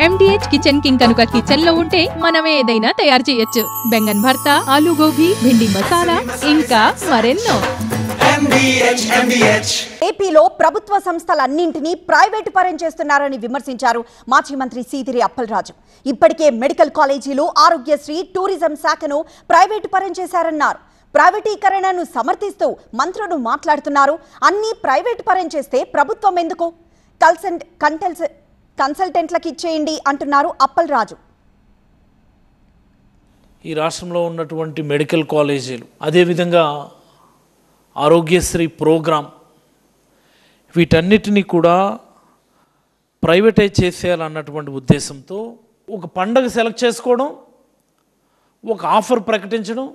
MDH kitchen king కనుక kitchen లో ఉంటే మనమే ఏదైనా తయారు చేయొచ్చు. బెంగన్ భర్తా, ఆలు గోబీ, భిండి మసాలా, ఇంకా మరెన్నో. ఏపీలో ప్రభుత్వ సంస్థలన్నింటినీ ప్రైవేటు పరం చేస్తున్నారని విమర్శించారు మాజీ మంత్రి సీదిరి అప్పలరాజు. ఇప్పటికే మెడికల్ కాలేజీలు, ఆరోగ్యశ్రీ, టూరిజం శాఖను ప్రైవేటు పరం చేశారన్నారు. ప్రైవేటీకరణను సమర్థిస్తూ మంత్రులు మాట్లాడుతున్నారు. అన్నీ ప్రైవేటు పరం చేస్తే ప్రభుత్వం ఎందుకు? కన్సల్టెంట్లకు ఇచ్చేయండి అంటున్నారు అప్పలరాజు. ఈ రాష్ట్రంలో ఉన్నటువంటి మెడికల్ కాలేజీలు, అదేవిధంగా ఆరోగ్యశ్రీ ప్రోగ్రాం, వీటన్నిటినీ కూడా ప్రైవేటైజ్ చేసేయాలన్నటువంటి ఉద్దేశంతో ఒక పండగ సెలెక్ట్ చేసుకోవడం, ఒక ఆఫర్ ప్రకటించడం,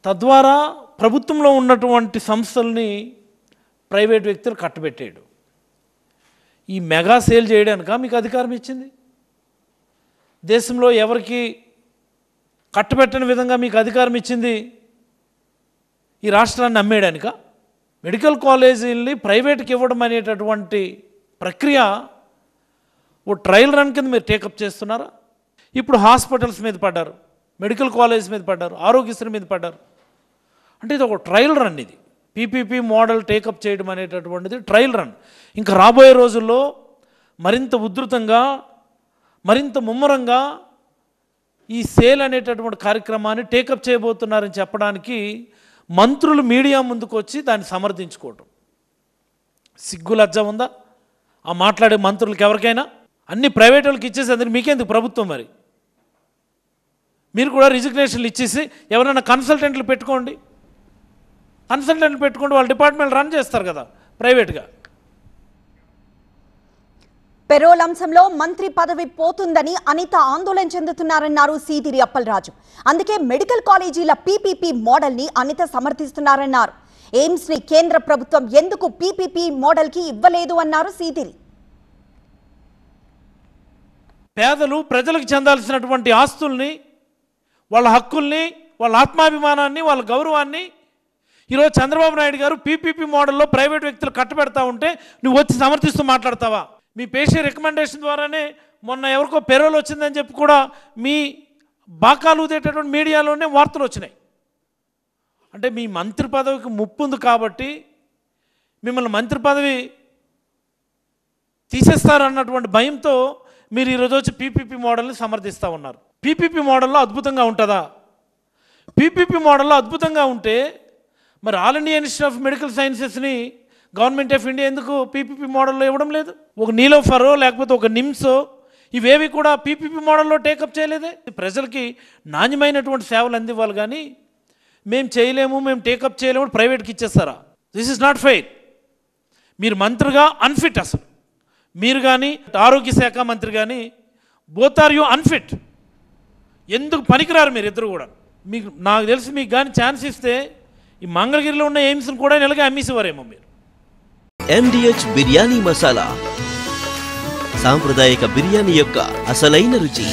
తద్వారా ప్రభుత్వంలో ఉన్నటువంటి సంస్థల్ని ప్రైవేట్ వ్యక్తులు కట్టబెట్టేయడం. ఈ మెగా సేల్ చేయడానిక మీకు అధికారం ఇచ్చింది? దేశంలో ఎవరికి కట్టబెట్టని విధంగా మీకు అధికారం ఇచ్చింది? ఈ రాష్ట్రాన్ని అమ్మేయడానిక? మెడికల్ కాలేజీల్ని ప్రైవేట్కి ఇవ్వడం అనేటటువంటి ప్రక్రియ ఓ ట్రయల్ రన్ కింద మీరు టేకప్ చేస్తున్నారా? ఇప్పుడు హాస్పిటల్స్ మీద పడ్డారు, మెడికల్ కాలేజ్ మీద పడ్డారు, ఆరోగ్యశ్రీ మీద పడ్డారు. అంటే ఇది ఒక ట్రయల్ రన్. ఇది పీపీపీ మోడల్ టేకప్ చేయడం అనేటటువంటిది ట్రయల్ రన్. ఇంకా రాబోయే రోజుల్లో మరింత ఉధృతంగా, మరింత ముమ్మరంగా ఈ సేల్ అనేటటువంటి కార్యక్రమాన్ని టేకప్ చేయబోతున్నారని చెప్పడానికి మంత్రులు మీడియా ముందుకు వచ్చి దాన్ని సమర్థించుకోవటం సిగ్గు లజ్జ ఉందా ఆ మాట్లాడే మంత్రులకి? ఎవరికైనా అన్ని ప్రైవేట్ వాళ్ళకి ఇచ్చేసి అందరికి మీకెందుకు ప్రభుత్వం? మరి మీరు కూడా రిజిగ్నేషన్లు ఇచ్చేసి ఎవరైనా కన్సల్టెంట్లు పెట్టుకోండి. కన్సల్టెంట్లు పెట్టుకుంటే వాళ్ళ డిపార్ట్మెంట్ రన్ చేస్తారు కదా ప్రైవేట్గా. పెరోల్ అంశంలో మంత్రి పదవి పోతుందని అనిత ఆందోళన చెందుతున్నారన్నారు సీదిరి అప్పలరాజు. అందుకే మెడికల్ కాలేజీల పీపీపీ మోడల్ని అనిత సమర్థిస్తున్నారన్నారు. ఎయిమ్స్ ని కేంద్ర ప్రభుత్వం ఎందుకు పీపీపీ మోడల్కి ఇవ్వలేదు అన్నారు సీదిరి. పేదలు ప్రజలకు చెందాల్సినటువంటి ఆస్తుల్ని, వాళ్ళ హక్కుల్ని, వాళ్ళ ఆత్మాభిమానాన్ని, వాళ్ళ గౌరవాన్ని ఈరోజు చంద్రబాబు నాయుడు గారు పీపీపీ మోడల్లో ప్రైవేట్ వ్యక్తులు కట్టబెడతా ఉంటే నువ్వు వచ్చి సమర్థిస్తూ మాట్లాడతావా? మీ పేషీ రికమెండేషన్ ద్వారానే మొన్న ఎవరికో పెరోల్ వచ్చిందని చెప్పి కూడా మీ బాకాలు ఊదేటటువంటి మీడియాలోనే వార్తలు వచ్చినాయి. అంటే మీ మంత్రి పదవికి ముప్పు ఉంది కాబట్టి మిమ్మల్ని మంత్రి పదవి తీసేస్తారు అన్నటువంటి భయంతో మీరు ఈరోజు వచ్చి పీపీపీ మోడల్ని సమర్థిస్తూ ఉన్నారు. పీపీపీ మోడల్లో అద్భుతంగా ఉంటుందా? పీపీపీ మోడల్లో అద్భుతంగా ఉంటే మరి All India Institute of Medical సైన్సెస్ని గవర్నమెంట్ ఆఫ్ ఇండియా ఎందుకు పీపీపీ మోడల్లో ఇవ్వడం లేదు? ఒక నీలోఫరో లేకపోతే ఒక నిమ్సో ఇవేవి కూడా పీపీపీ మోడల్లో టేకప్ చేయలేదే. ప్రజలకి నాణ్యమైనటువంటి సేవలు అందివ్వాలి కానీ మేము చేయలేము, మేము టేకప్ చేయలేము, ప్రైవేట్కి ఇచ్చేస్తారా? This is not fair. మీరు మంత్రిగా అన్ఫిట్. అసలు మీరు కానీ ఆరోగ్య శాఖ మంత్రి కానీ బోత్ ఆర్ యూ అన్ఫిట్. ఎందుకు పనికిరారు మీరు ఇద్దరు కూడా. మీకు నాకు తెలిసి మీకు కానీ ఛాన్స్ ఇస్తే ఈ మంగళగిరిలో ఉన్న ఎయిమ్స్ని కూడా నెలగా అమ్మేసేవారేమో మీరు. MDH బిర్యానీ మసాలా, సాంప్రదాయక బిర్యానీ యొక్క అసలైన రుచి.